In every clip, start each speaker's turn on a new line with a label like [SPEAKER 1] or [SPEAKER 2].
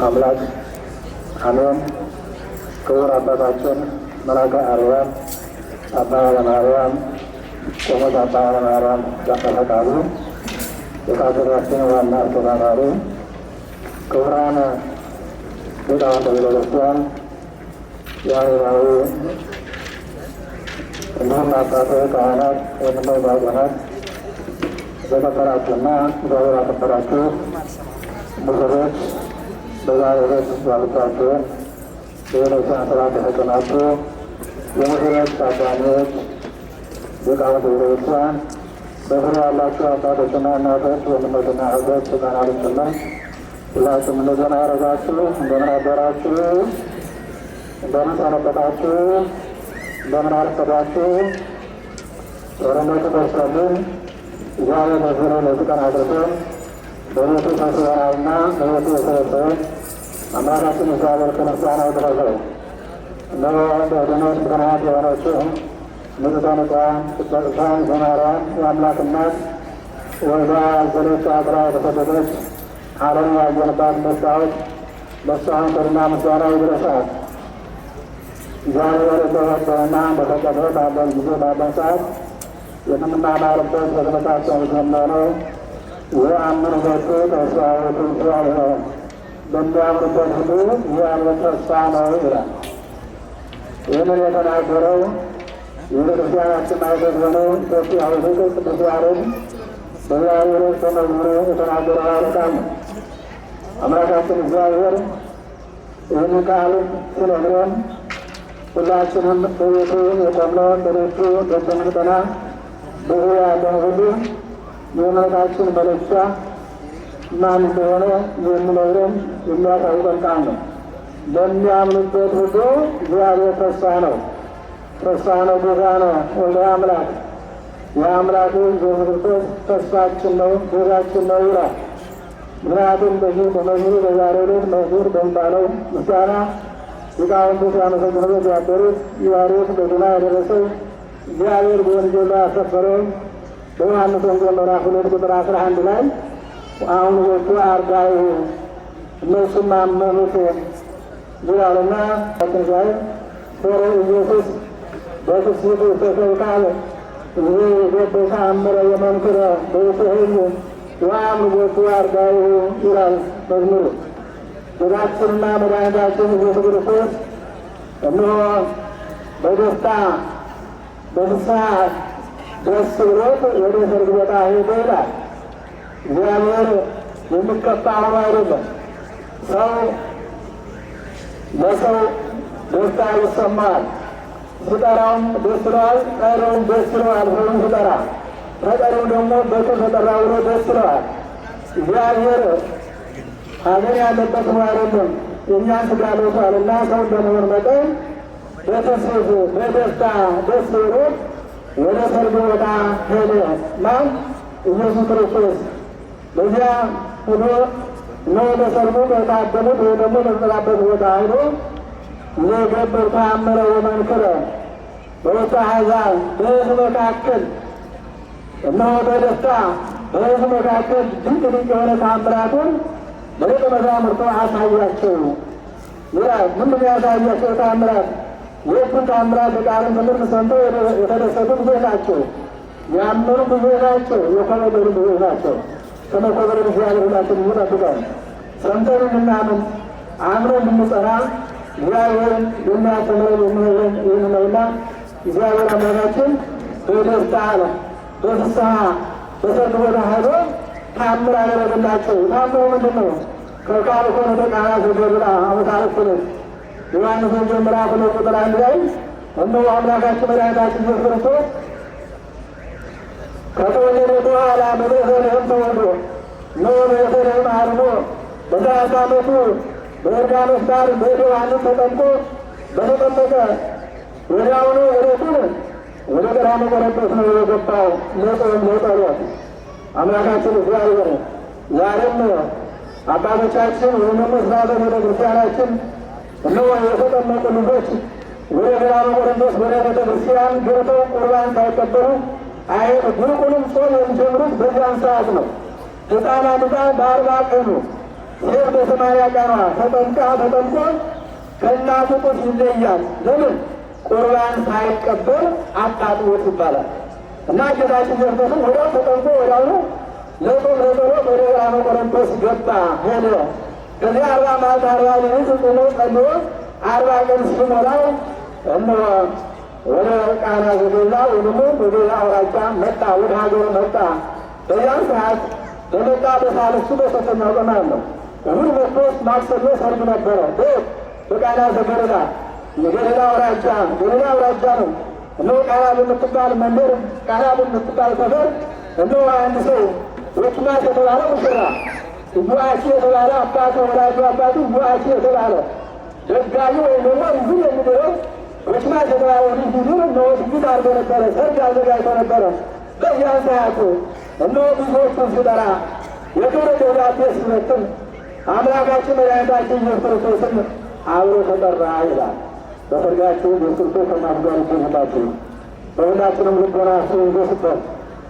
[SPEAKER 1] አምላክ አሜን። ክቡር አባታችን መልአከ አርያም አባ ኃይለማርያም ቆሞስ አባ ኃይለማርያም ዳፈቃሉ የካቴድራችን ዋና አስተዳዳሪ፣ ክቡራን ሊቃውንተ ቤተክርስቲያን፣ የሃይማኖታዊ እንዲሁም አባቶች፣ ካህናት፣ ወንድሞች፣ ዲያቆናት፣ የተከበራችሁና እግዚአብሔር ያከበራችሁ ሙሽሮች፣ በዛሬው ዕለት ያሉባችሁን የቤተክርስቲያን ስርዓት የተጠናችሁ የሙሽሮች ታዳሚዎች፣ ሊቃውንተ ቤተክርስቲያን፣ በዙሪያ ያላችሁ አባቶችና እናቶች፣ ወንድሞችና እህቶች፣ ሕፃናትን ጭምር ሁላችሁም እንደምን አረጋችሁ? እንደምን አደራችሁ? እንደምን ሰነበታችሁ? እንደምን አረፈዳችሁ? ጦርነቱ ደርሶልን እግዚአብሔር ለዚህ ቀን አድርሶን በቤቱ ተሰብስበናልና በቤቱ የሰበሰበን አምላካችን እግዚአብሔር ከምስጋና ይድረሰው። እነሆ በድነት ምክንያት የሆነችው ንጽሕተ ንጹሐን ቅድስት ማርያም የአምላክ እናት ወልዳ ያዘለች አድራ የተሰደደች ዓለምን ያየንባት መስታወት ለእሷም ክብርና ምስጋና ይድረሳት። እግዚአብሔር እንደወደደና እንደፈቀደ ባለን ጊዜ ባለን ሰዓት የምንማማርበት በትምህርታችን የጀመረው የአምኑበት ተስፋ እግዚአብሔር በሚያምኑበት ሁሉ እግዚአብሔር ተስፋ ነው ይላል። ይህንን የተናገረው የቤተክርስቲያናችን ማይበት ሆነው ኢትዮጵያዊ ሊቅ ቅዱስ ያሬድ በዛሬው ዕለት በመዝሙሩ የተናገረው ቃል ነው። አምላካችን እግዚአብሔር ይህን ቃል ሲነግረን ሁላችንም በቤቱ የቆምነውን በቤቱ እንደምንጠና ብዙ ያለን ሁሉ የእምነታችን መለኪያ ማን እንደሆነ የሚነግረን የሚያሳውቀን ቃል ነው። በሚያምኑበት ሁሉ እግዚአብሔር ተስፋ ነው፣ ተስፋ ነው፣ ቤዛ ነው፣ ወልደ አምላክ የአምላክ ኢየሱስ ክርስቶስ ተስፋችን ነው፣ ቤዛችን ነው ይላል። ምክንያቱም በዚህ በመዝሙሩ በዛሬው ዕለት መዝሙር በሚባለው ምስጋና ሊቃውንቱ ሲያመሰግኑበት ያደሩት ያሬድ በዜማ የደረሰው እግዚአብሔር በወንጌሉ ያሰፈረው በዮሐንስ ወንጌል ምዕራፍ 2 ቁጥር 11 ላይ አሁን ወጡ አርጋዩ እነሱም አመኑት ይላልና ትንሣኤ ሆረ ኢየሱስ በክርስቶስ ተሰብካለ ይሄ የገበታ አመረ የመንክረ በይትህሉ ወአምኑ ወጡ አርጋዩ ይላል መዝሙሩ። ጌታችንና መድኃኒታችን ኢየሱስ ክርስቶስ እነሆ በደስታ በፍስሐ ደስ ብሎት ወደ ሰርግ ቦታ ሄደ ይላል። እግዚአብሔር የሚከፋ ሆኖ አይደለም። ሰው ለሰው ደስታ ይሰማል። ሲጠራውም ደስ ይለዋል፣ ጠሪውም ደስ ይለዋል። ሰውም ሲጠራ ተጠሪው ደግሞ በቱ ተጠራ ብሎ ደስ ይለዋል። እግዚአብሔር ሀገር ያለበት ነው አይደለም። የእኛን ስጋ ለብሷልና ሰው እንደመሆን መጠን በተስፋ በደስታ ደስ ብሎት ወደ ሰርግ ቦታ ሄደ። ማን? ኢየሱስ ክርስቶስ። በዚያ ሆኖ እነሆ ለሰርጉ በታደሙት ወይ ደግሞ በተጠራበት ቦታ ሄዶ የገበር ተአምረ ወመንክረ በወጣ አሕዛብ በሕዝብ መካከል እነሆ በደስታ በሕዝብ መካከል ድንቅ ድንቅ የሆነ ተአምራቱን ለደቀ መዛሙርቱ አሳያቸው ይላል። ምንድን ያሳያቸው ተአምራት? የእሱን ተአምራት የቃልን ትምህርት ሰምተው የተደሰቱ ብዙዎች ናቸው። ያመኑ ብዙዎች ናቸው። የኮበለሉ ብዙዎች ናቸው። ከመኮበለል እግዚአብሔር ሁላችን ይጠብቃል። ሰምተን እንድናምን አምነን እንድንጸና እግዚአብሔር የሚያስተምረን የሚነግረን ይህን ነውና እግዚአብሔር አምላካችን በደስታ አለ በፍስሐ በሰርግ ቦታ ሄዶ ተአምር አደረገላቸው። ተአምሩ ምንድን ነው? ከቃል ኮነ ተቃራስ ገብራ አመሳለስለት ዮሐንስ ወንጌል ምዕራፍ 2 ቁጥር 1 ላይ እነሆ አምላካችን መድኃኒታችን ኢየሱስ ክርስቶስ ከተወለደ በኋላ በቤተልሔም ተወልዶ እነሆ በቤተልሔም አድጎ በ30 ዓመቱ በዮርዳኖስ ዳር በዮሐንስ ተጠምቆ በተጠመቀ ወዲያውኑ ወዴቱን ወደ ገዳመ ቆሮንቶስ ነው የገባው ለጾም ለጸሎት። አምላካችን እግዚአብሔር ዛሬም አባቶቻችን ወይም መስራተ ቤተክርስቲያናችን እነሆ የተጠመቁ ልጆች ወደ ገዳመ ቆሮንቶስ ወደ ቤተክርስቲያን ገብተው ቁርባን ሳይቀበሉ አይሄዱ። ይልቁንም ጾም የሚጀምሩት በዚያን ሰዓት ነው። ሕፃናት በ40 ቀኑ ሴት በ80 ቀኗ ተጠምቆ ከእናቱ ጡት ይለያል። ለምን? ቁርባን ሳይቀበል አታጥቦት ይባላል። እና ጌታችን ኢየሱስ ወዲያው ተጠምቆ ወዲያው ነው ለጾም ለጸሎት ወደ ገዳመ ቆሮንቶስ ገባ ሄደ። ከዚህ 40 መዓልት 40 ሌሊት ጾሞ ጸልዮ 40 ቀን ሲሞላው እነሆ ወደ ቃና ዘገሊላ ወይም ወደ አውራጃ መጣ፣ ወደ ሀገሩ መጣ። በዚያን ሰዓት በመጣ በሳልስቱ በሦስተኛው ቀን ነው። እሑድ መጥቶ ማክሰኞ ሰርግ ነበረ። በቃና ዘገሊላ የገሊላ አውራጃ ገሊላ አውራጃ ነው። እነሆ ቃና በምትባል መንደር ቃና በምትባል ሰፈር እነሆ አንድ ሰው ወኪማስ የተባለ ሙሽራ ኢዮአስ የተባለ አባቱ ወላጁ አባቱ ኢዮአስ የተባለ ደጋዩ ወይም ደግሞ ልጁ የሚድረው ወኪማስ የተባለ ልጁ እነሆ ድግስ አድርጎ ነበረ፣ ሰርግ አዘጋጅቶ ነበረ። በዚያን ሰዓት እነሆ ብዙዎቹን ሲጠራ የክብር ደብዳቤ ሲበትን አምላካችን መድኃኒታችን ኢየሱስ ክርስቶስን አብሮ ተጠራ ይላል። በሰርጋችሁ በክርስቶስ ከእናቱ ጋር ይገኝላችሁ፣ በሁላችንም ልቦና እሱ ይደርስበት።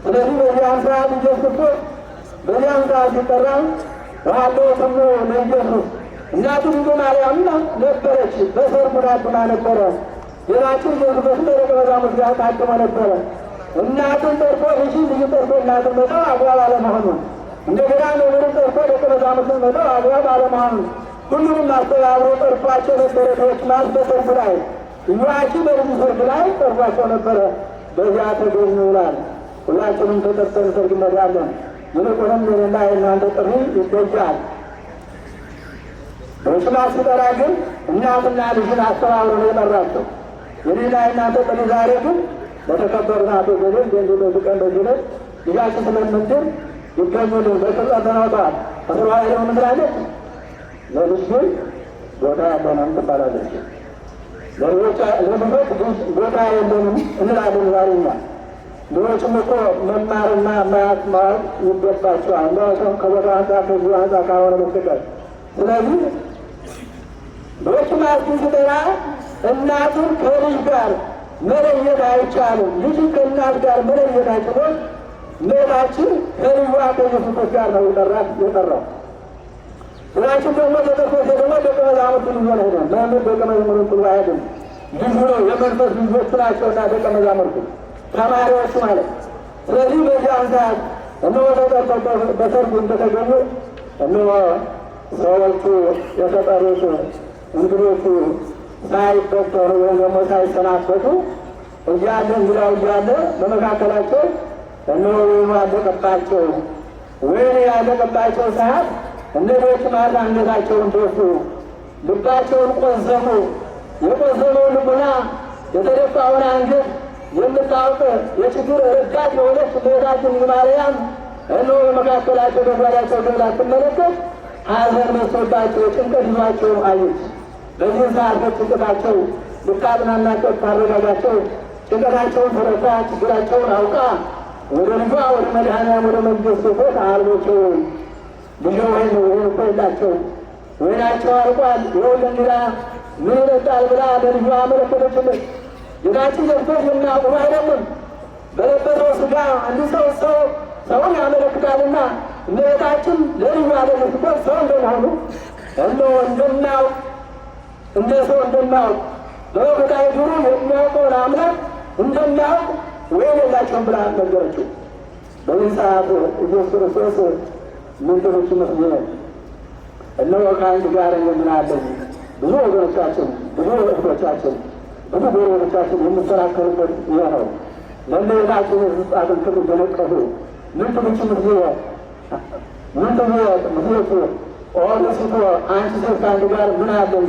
[SPEAKER 1] ስለዚህ በዚያን ሰዓት ኢየሱስ ክርስቶስ በዚያን ሰዓት ሲጠራ ባለው ስሙ ለኢየሱስ እናቱ ድንግል ማርያም ነበረች። በሰርጉ ዳግማ ነበረ። ጌታችን ኢየሱስ ክርስቶስ በደቀ መዛሙርት ጋር ታድሞ ነበረ። እናቱን ጠርቶ ልጅ ጠርቶ እናቱን መተው አግባብ አለመሆኑ፣ እንደገና መምህርን ጠርቶ ደቀ መዛሙርትን መተው አግባብ አለመሆኑ ሁሉንም አስተባብሮ ጠርቷቸው ነበረ። ከወኪማስ በሰርጉ ላይ ኢዮአስ በልጁ ሰርግ ላይ ጠርቷቸው ነበረ። በዚያ ተገኙ ይላል። ሁላችንም ተጠርተን ሰርግ እንሄዳለን። ይልቁንም የእኔና የእናንተ ጥሪ ይገጃል። ወኪማስ ሲጠራ ግን እናትና ልጅን አስተባብሮ ነው የጠራቸው። የእኔና የእናንተ ጥሪ ዛሬ ግን ለተከበሩት አቶ ገሌ እንደ በዚህ ቀን በዚህ ዕለት ልጃችን ስለምንድን ይገኙልን በስልጣን ተናውተዋል። ከስርዋሄደ ምን ትላለች? ለልጅ ቦታ ያለንም ትባላለች። ለልጆች ቦታ የለንም እንላለን ዛሬኛ። ልጆችም እኮ መማርና ማያስማር ይገባቸዋል። እንደሰም ከቦታ አንጻር ከዚሁ አንጻር ካልሆነ በስተቀር። ስለዚህ ወኪማስ ሲጠራ እናቱን ከልጅ ጋር መለየት አይቻልም። ልጅ ከእናት ጋር መለየት አይችልም። እመቤታችን ከልጇ ከኢየሱስ ጋር ነው የጠራው። ሁላችን ደግሞ ተጠርቶ ደግሞ ደቀ መዛሙርቱን ይዞ ነው ሄደን መምህር ደቀ መዛሙርቱን አይሄድም። ልጁ ነው የመንፈስ ልጆቹ ናቸውና ደቀ መዛሙርቱ ተማሪዎቹ ማለት። ስለዚህ በዚያን ሰዓት እነሆ ተጠርተው በሰርጉ እንደተገኙ እነሆ ሰዎቹ የተጠሩት እንግዶቹ ሳይበተሩ ወይም ደግሞ ሳይሰናበቱ እያለ እንግዳው እያለ በመካከላቸው እነሆ ወይኑ ያለቀባቸው። ወይኑ ያለቀባቸው ሰዓት እነዶች ማታ አንገታቸውን ደፉ፣ ልባቸውን ቆዘሙ። የቆዘመውን ልቡና የተደፋውን አንገት የምታውቅ የችግር ረዳት የሆነች እመቤታችን ማርያም እነሆ በመካከላቸው በጓዳቸው ገብታ ስትመለከት ሐዘን መስሎባቸው ጭንቀት ይዟቸው አየች። በዚህ ሰዓት ጭንቀታቸው ልታጽናናቸው ታረጋጋቸው፣ ጭንቀታቸውን ተረታ፣ ችግራቸውን አውቃ ወደ ልጇ ወደ መድኃኒዓለም ወደ መንግሥተ ሰማያት አልቦቸው ልጆ ወይ ነው እኮ የላቸው ወይናቸው አልቋል፣ ይኸውልህ እንግዳ ምን ይመጣል ብላ ለልጇ አመለከተችለት። ጌታችን ክርስቶስ የሚያውቁ አይደለም። በለበሰው ሥጋ አንድ ሰውን ያመለክታልና እመቤታችን ለልጇ ለክርስቶስ ሰው እንደመሆኑ እነሆ እንደሚያውቅ እንደ ሰው እንደሚያውቅ በወቅታዊ ዱሩ የሚያውቀውን አምላክ እንደሚያውቅ ወይን የላቸውም ብላ ነገረችው። በዚህ ሰዓት ኢየሱስ ክርስቶስ ምንድኖች መስሎ እነሆ ከአንድ ጋር የምናለን ብዙ ወገኖቻችን፣ ብዙ እህቶቻችን፣ ብዙ ጎረቤቶቻችን የምንሰናከሉበት ይህ ነው። ለእመቤታችን የስጣትን ክብር በነቀፉ ምንትምች ምስሌቱ ኦርሲቶ አንቺ ሴት ከአንድ ጋር ምን አለኝ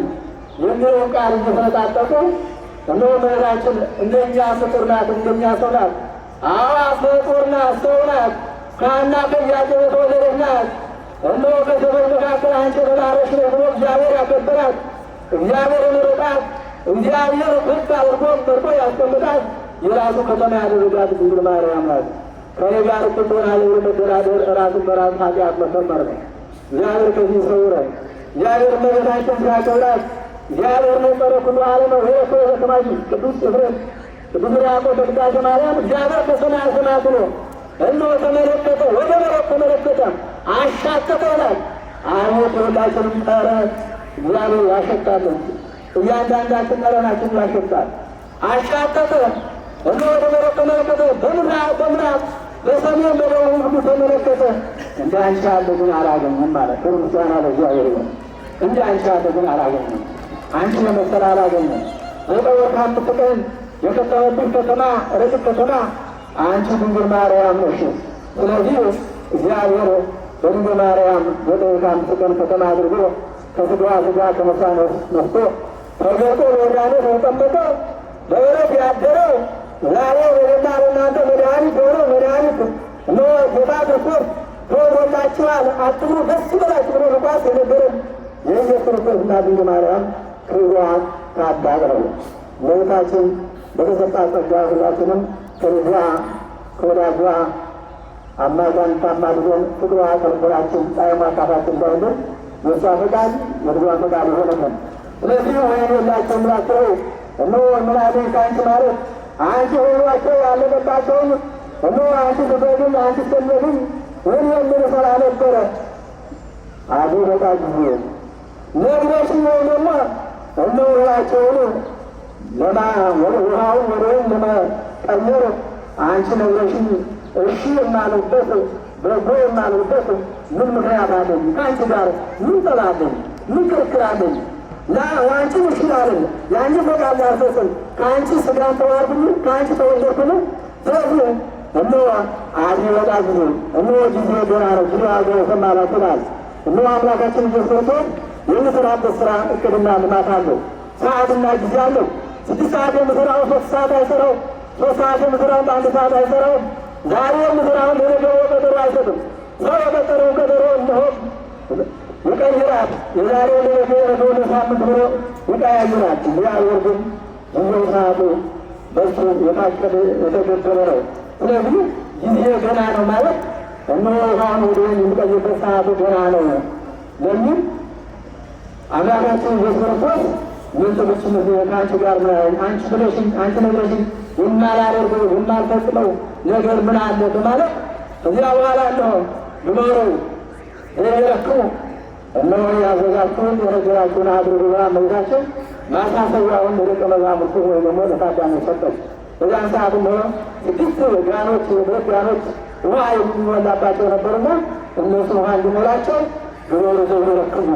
[SPEAKER 1] የሚለውን ቃል እየተነጣጠቁ እነሆ እመቤታችን እንደኛ ፍጡር ናት፣ እንደኛ ሰው ናት። አዎ ፍጡር ናት፣ ሰው ናት፣ ከሐና ከኢያቄም የተወለደች ናት። እነሆ ከሰዎች መካከል አንቺ የተባረክሽ ነሽ ብሎ እግዚአብሔር ያከበራት፣ እግዚአብሔር የመረጣት፣ እግዚአብሔር ሕግ አድርጎ መርጦ ያስቀምጣት የራሱ ከተማ ያደረጋት ድንግል ማርያም ናት። ከኔ ጋር ትሆናለ ብሎ መደራደር ራሱን በራሱ ኃጢአት መሰመር ነው። እግዚአብሔር ከዚህ ይሰውረን። እግዚአብሔር እመቤታችን ሲያከብራት እግዚአብሔር ነጸረ ኩሉ ዓለም ነው። ይሄ እኮ የተከማች ቅዱስ ኤፍሬም ቅዱስ ሕርያቆስ በቅዳሴ ማርያም እግዚአብሔር ከሰማየ ሰማያት ነው እነሆ ተመለከተ፣ ወደ መሬት ተመለከተ፣ አሻቀጠ ይላል። አቤት ሁላችንም ጠረ እግዚአብሔር ያሸጣል። እያንዳንዳችን ጠረናችን ያሸጣል። አሻጠጠ እነ ወደ መሬት ተመለከተ፣ በምዕራብ በሰሜን በደቡብ ሁሉ ተመለከተ። እንደ አንቺ ያለ ግን አላገኘም ማለት ክብር ምስጋና ለእግዚአብሔር ይሁን። እንደ አንቺ ያለ ግን አላገኘም። አንቺ የመሰለ አላገኘም። በጠወር ከምትቀን የከተመብን ከተማ ረቂቅ ከተማ አንቺ ድንግል ማርያም ነሽ። ስለዚህ እግዚአብሔር በድንግል ማርያም በጠወር ከምትቀን ከተማ አድርጎ ከስጋዋ ስጋ ከነፍሷ ነፍቶ ተገልጦ በዮርዳኖስ ተጠመቀ። በበረት ያደረው ዛሬ ወደና በእናንተ መድኃኒት ሆኖ መድኃኒት እነሆ ጌታ ክርስቶስ ተወልዶላችኋል፣ አትፍሩ፣ ደስ ይበላችሁ ብሎ ልኳስ የነገረን የኢየሱስ ክርስቶስና ድንግል ማርያም ክብሯን ታዳቅረው ለቤታችን በተሰጣ ጸጋ ሁላችንም ከልጇ ከወዳጇ አማዛን ታማልደን ፍቅሯ ከልቦናችን ጣዕሟ ካፋችን እንዳይለን የእሷ ፈቃድ የልጇ ፈቃድ ይሆነልን። ስለዚህ ወይን የላቸው ምላቸው እነሆ ምናምን ከአንቺ ማለት አንቺ ሆኗቸው ያለቀባቸውን እነሆ አንቺ ትበግም አንቺ ስተመግም ምን የምንሰራ ነበረ አዱ በቃ ጊዜ ነግረሽ ወይ ደግሞ እነሆ ውሃቸውን ውሃውን ወደወይን ለመቀየር አንቺ ነግረሽኝ እሺ የማልበት በጎ የማልበት ምን ምክንያት አለኝ? ከአንቺ ጋር ምን ጠብ አለኝ? ምን ክርክር አለኝ? አንቺ ይችላልን የአንቺ ፈቃድ ላልፈጽም ከአንቺ ስጋን ተዋርድን ከአንቺ ተወለድኩን። ስለዚህ እነሆ አዲ ወጣ ጊዜ እነሆ ጊዜ ገና ነው ጊዜ አገ ሰማላትናል። እነሆ አምላካችን ኢየሱስ ክርስቶስ የሚሰራበት ስራ እቅድና ልማት አለው። ሰዓትና ጊዜ አለው። 6 ሰዓት የምሰራው 3 ሰዓት አይሰራው፣ 3 ሰዓት የምሰራው 1 ሰዓት አይሰራው። ዛሬ የምሰራውን ለነገው ቀጠሮ አይሰጥም። ሰው የቀጠረውን ቀጠሮ እነሆ ይቀይራል። የዛሬ ለነገ የነገውን ሳምንት ብሎ ይቀያይራል። እግዚአብሔር ግን ጊዜው ሰዓቱ በሱ የታቀደ የተገደበ ነው። ስለዚህ ጊዜ ገና ነው ማለት እነሆ ውሃውን ወደ ወይን የሚቀይርበት ሰዓቱ ገና ነው ለሚል አምላካችን ኢየሱስ ክርስቶስ ምን ትብችን ከአንቺ ጋር አንቺ ብለሽኝ አንቺ ነግረሽኝ የማላደርገው የማልፈጽመው ነገር ምን አለ በማለት ከዚያ በኋላ እነሆ ግመሩ የረክሙ እነሆ ያዘጋችሁን የነገራችሁን አድርጉ ብላ እመቤታችን ማሳሰቢያውን ለደቀ መዛሙርቱ ወይ ደግሞ ለታዳሚዎች ሰጠች። በዚያን ሰዓትም ሆነ 6 ጋኖች የብረት ጋኖች ውሃ የሚሞላባቸው ነበርና እነሱ ውሃ እንዲሞላቸው ግመሩ የረክሙ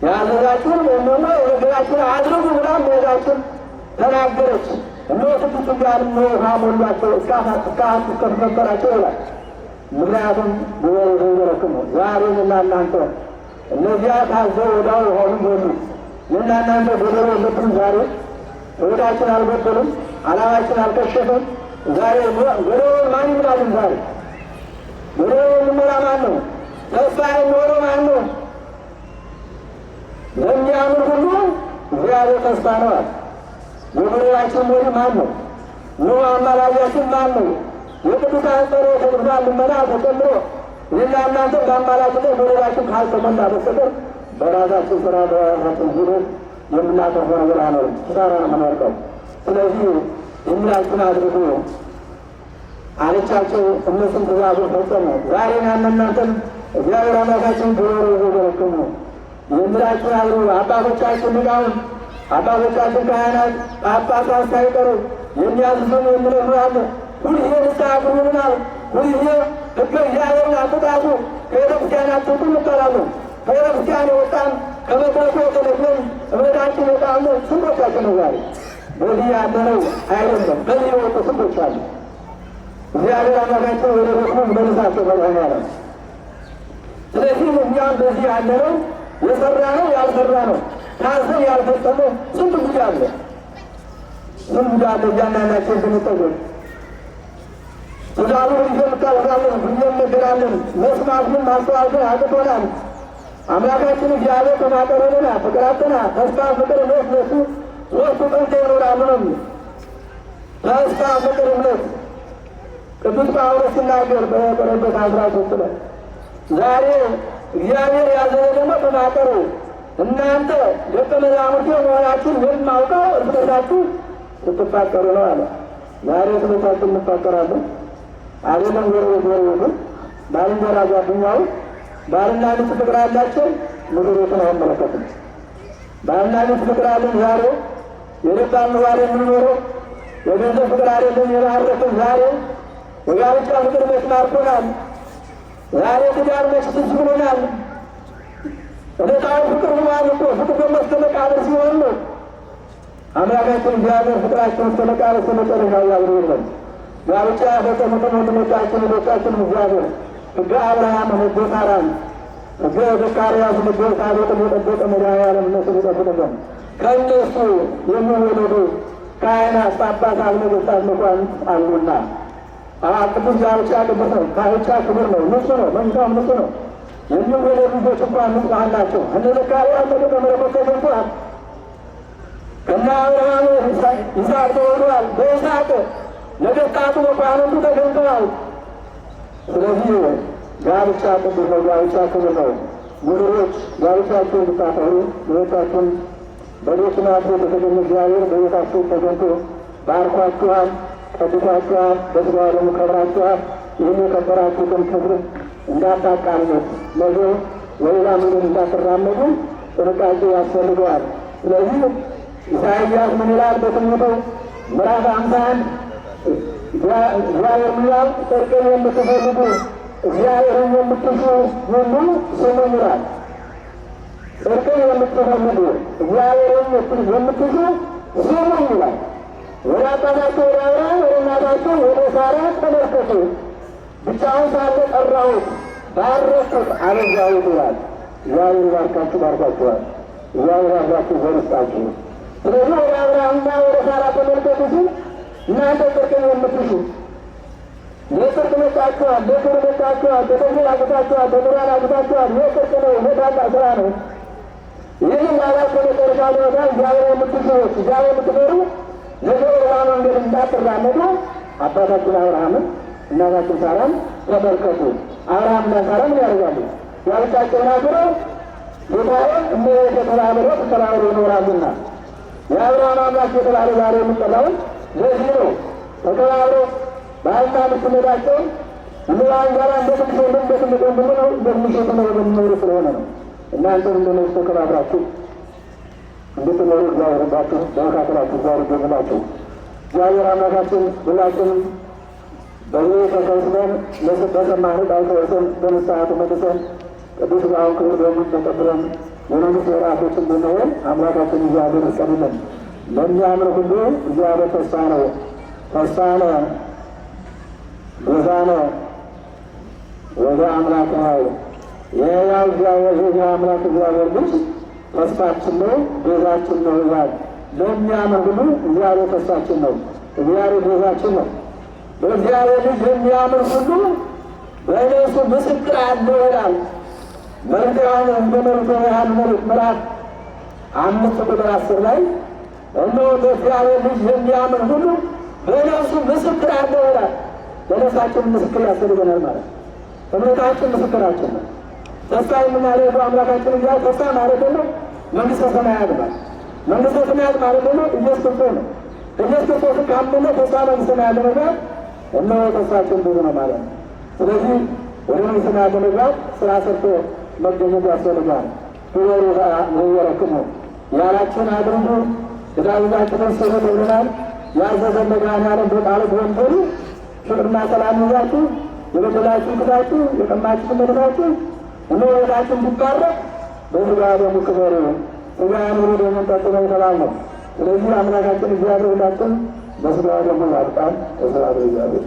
[SPEAKER 1] ያዘጋችሁን ወይም ደግሞ የነገራችሁን አድርጉ ብላ እመቤታችን ተናገረች። እነሆ 6 ጋን ውሃ ሞሏቸው እስከተፈጠራቸው ይላል። ምክንያቱም ግመሩ የረክሙ ዛሬም እና እናንተ እነዚያ ታዘው ወዳው ሆኑ ሞሉ። እና እናንተ በደሮ የለብንም። ዛሬ ወዳችን አልበደሉም፣ አላማችን አልከሸፈም። ዛሬ በደሮን ማን ይምላልን? ዛሬ በደሮ የሚሞላ ማን ነው? ተስፋ የሚሆነው ማን ነው? ለሚያምን ሁሉ እግዚአብሔር ተስፋ ነዋል። የበደላችን ሞሪ ማን ነው? ኖ አማላጃችን ማን ነው? የቅዱሳን ጸሎት የቅዱሳን ልመና ተጨምሮ ይህና እናንተ በአማላጅነት በደላችን ካልተሞላ በስተቀር በራሳችን ስራ በራሳችን ሂደት የምናተርፈው ነገር አይኖርም። ኪሳራ ነው የምንወርቀው። ስለዚህ የሚላችሁን አድርጉ አለቻቸው። እነሱም ትእዛዙን ፈጸሙ። ዛሬ ያለ እናንተም እግዚአብሔር አምላካችን በወሮ ዘበረክሙ የሚላችሁን አድርጉ። አባቶቻችን ሊቃውንት፣ አባቶቻችን ካህናት፣ ጳጳሳት ሳይቀሩ የሚያዝዙን የሚነግሩ አለ። ሁልጊዜ ንስሐ ግቡ ብለናል። ሁልጊዜ ሕገ እግዚአብሔርን አትጣሱ፣ ከቤተክርስቲያን አትውጡ እንባላለን። ከቤተክርስቲያን የወጣን ከመድረኩ የተለየን እምነታችን የጣሉ ስንቶቻችን ነው? ዛሬ በዚህ ያለነው አይደለም። በዚህ የወጡ ስንቶች አሉ። እግዚአብሔር አምላካችን ወደ ረክሙ መልሳቸው በጣም ያለ። ስለዚህ እኛም በዚህ ያለነው የሰራ ነው ያልሰራ ነው ታዘን ያልፈጸመው ስንት ጉድ አለ፣ ስንት ጉድ አለ። እያንዳንዳችን ብንጠጎች ትእዛዙ እንታወቃለን፣ እንነገራለን። መስማት ግን ማስተዋል ግን አቅቶናል። አምላካችን እግዚአብሔር ተናገረንና ፍቅራትና ተስፋ ፍቅር እምነት ነሱ 3 ጠንተ ይኖራሉ ነው። ተስፋ ፍቅር እምነት ቅዱስ ጳውሎስ ሲናገር በቀረበት 13 ላይ ዛሬ እግዚአብሔር ያዘነ ደግሞ ተናገሩ እናንተ ደቀ መዛሙርቴ መሆናችሁን የማውቀው እርስ በርሳችሁ ስትፋቀሩ ነው አለ። ዛሬ እርስ በርሳችን እንፋቀራለን አይደለም? ጎረቤት ባልንጀራ ጓደኛው ባልና ሚስት ፍቅር አላቸው፣ ምድሪቱን አይመለከትም። ባልና ሚስት ፍቅር አለን ዛሬ የልባን ዛሬ የምንኖረው የገንዘብ ፍቅር አይደለም የማረክም ዛሬ የጋብቻ ፍቅር መች ማርኮናል። ዛሬ ትዳር መች ትዝ ብሎናል። ዕለታዊ ፍቅር ሆኗል እኮ። ፍቅር ደግሞ እስከ መቃብር ሲሆን ነው። አምላካችን እግዚአብሔር ፍቅራችን እስከ መቃብር እስከ መጨረሻው ያብሩልን። ጋብቻ ያፈጸሙትን ወንድሞቻችን ልጆቻችን እግዚአብሔር ሕገ አብርሃም ሕገ ሳራን ሕገ ዘካርያስ ሕገ ኤልሳቤጥን የጠበቀ መድኃኔዓለም እነሱን ይጠብቅልን። ከእነሱ የሚወለዱ ካህናት፣ ጳጳሳት፣ ነገሥታት፣ መኳንንት አሉና ቅዱስ ጋብቻ ቅዱስ ነው። ጋብቻ ክቡር ነው፣ ንጹሕ ነው፣ መንጋው ንጹሕ ነው። የሚወለዱ ልጆች እንኳን ንጹሐን ናቸው። እነ ዘካርያስ በደቀ መለኮት ተገኝተዋል። ከነ አብርሃም ይስሐቅ ተወልዷል። በይስሐቅ ነገሥታቱ መኳንንቱ ተገኝተዋል። ስለዚህ ጋብቻ ቅዱስ ነው፣ ጋብቻ ክቡር ነው። ሙሽሮች ጋብቻችሁን ብታፈሩ ልጆቻችሁን በቤትናቱ የተገኘ እግዚአብሔር በቤታችሁ ተገኝቶ ባርኳችኋል፣ ቀድሷችኋል፣ በሥጋ ደግሞ ከብራችኋል። ይህን የከበራችሁትን ክብር እንዳታቃሉት፣ ነገ ወይላ ምድር እንዳትራመዱ ጥንቃቄ ያስፈልገዋል። ስለዚህ ኢሳይያስ ምን ይላል በትንቢቱ ምዕራፍ 51 እግዚአብሔር ምን ይላል? ጽድቅን የምትፈልጉ እግዚአብሔርን የምትሹ ሁሉ ስሙኝ ይላል። ጽድቅን የምትፈልጉ እግዚአብሔርን የምትሹ ስሙኝ ይላል። ወደ አባታቸው ወደ አብርሃም ወደ እናታቸው ወደ ሳራ ተመልከቱ። ብቻውን ሳለ ጠራሁት፣ ባረኩት፣ አበዛሁት ይላል። እግዚአብሔር ባርካችሁ ባርኳችኋል። እግዚአብሔር አብራችሁ ዘር ይስጣችሁ። ስለዚህ ወደ አብርሃምና ወደ ሳራ ተመልከቱ ሲል እናንተ ጽድቅን የምትሹ የጽድቅ መጣችኋል፣ በክብር መጣችኋል፣ በተግባር አግብታችኋል፣ በብርሃን አግብታችኋል። ይህ ጽድቅ ነው፣ ይህ ታላቅ ሥራ ነው። ይህን ላላቸው መጨረሻ ሊወጣ እግዚአብሔር የምትሹ እግዚአብሔር የምትፈሩ ለዘወርዋ መንገድ እንዳትራመዱ አባታችን አብርሃምን እናታችን ሳራን ተመልከቱ። አብርሃምና ሳራ ምን ያደርጋሉ? ጋብቻቸውን አክብረው ጌታዬን እንደ ተተባብረው ተተባብረው ይኖራሉና የአብርሃም አምላክ የተባለ ዛሬ የምንጠራውን ለዚህ ነው። ተከባብረው ባልና ሚስት መሄዳቸውን እንባን ጋራ እንደትምሾልን እንደትምቆንድም ነው እንደትምሾት ነው በሚኖሩ ስለሆነ ነው። እናንተም እንደነሱ ተከባብራችሁ እንድትኖሩ እግዚአብሔር ረዳችሁ፣ በመካከላችሁ እግዚአብሔር ይገዝላችሁ። እግዚአብሔር አምላካችን ሁላችንም በዚህ ተሰብስበን በሰማነው ቃል ተወሰን በንስሐ ተመልሰን ቅዱስ ሥጋውን ክቡር ደሙን ተቀብለን የመንግሥት ወራሾች እንድንሆን አምላካችን እግዚአብሔር ይፍቀድልን። ለሚያምር ሁሉ እግዚአብሔር ተስፋ ነው፣ ተስፋ ነው፣ ቤዛ ነው፣ ወደ አምላክ ነው። የሕያው እግዚአብሔር የሕያው አምላክ እግዚአብሔር ልጅ ተስፋችን ነው፣ ቤዛችን ነው ይላል። ለሚያምር ሁሉ እግዚአብሔር ተስፋችን ነው፣ እግዚአብሔር ቤዛችን ነው። በእግዚአብሔር ልጅ የሚያምር ሁሉ በእነሱ ምስክር አለው ይላል። መልእክተ ዮሐንስ እንደ መልእክተ ዮሐንስ ምዕራፍ 5:10 ላይ እነሆ በእግዚአብሔር ልጅ የሚያምር ሁሉ በእነሱ ምስክር አለው ይላል። ለነፍሳችን ምስክር ያስፈልገናል ማለት እምነታችን ምስክራችን ነው። ተስፋ የምናደርገው አምላካችን እግዚአብሔር ተስፋ ማለት ነው መንግሥተ ሰማያት ማለት መንግሥተ ሰማያት ማለት ደግሞ ኢየሱስ ክርስቶስ ነው። ኢየሱስ ክርስቶስን ካመነ ተስፋ መንግሥተ ሰማያት ለመግባት እነሆ ተስፋችን ብዙ ነው ማለት ነው። ስለዚህ ወደ መንግሥተ ሰማያት ለመግባት ስራ ሰርቶ መገኘት ያስፈልጋል። ሁበሩ ዘወረክሙ ያላችሁን አድርጉ ትእዛዛችንን ስሙ ተብለናል። ያዘዘን መድኃኔዓለም በቃሉ በወንጌሉ ፍቅርና ሰላም ይዛችሁ የበደላችሁን ክዳችሁ የቀማችሁትን በደላችሁ እነሆ ሕይወታችሁ እንዲባረክ በሥጋ ደሙ ክበሩ። ሥጋዬን ብሉ ደሙን ጠጡ ነው የተባልነው። ስለዚህ አምላካችን እግዚአብሔር ሁላችን በሥጋ ደሙ ያብቃን። በሥጋ እግዚአብሔር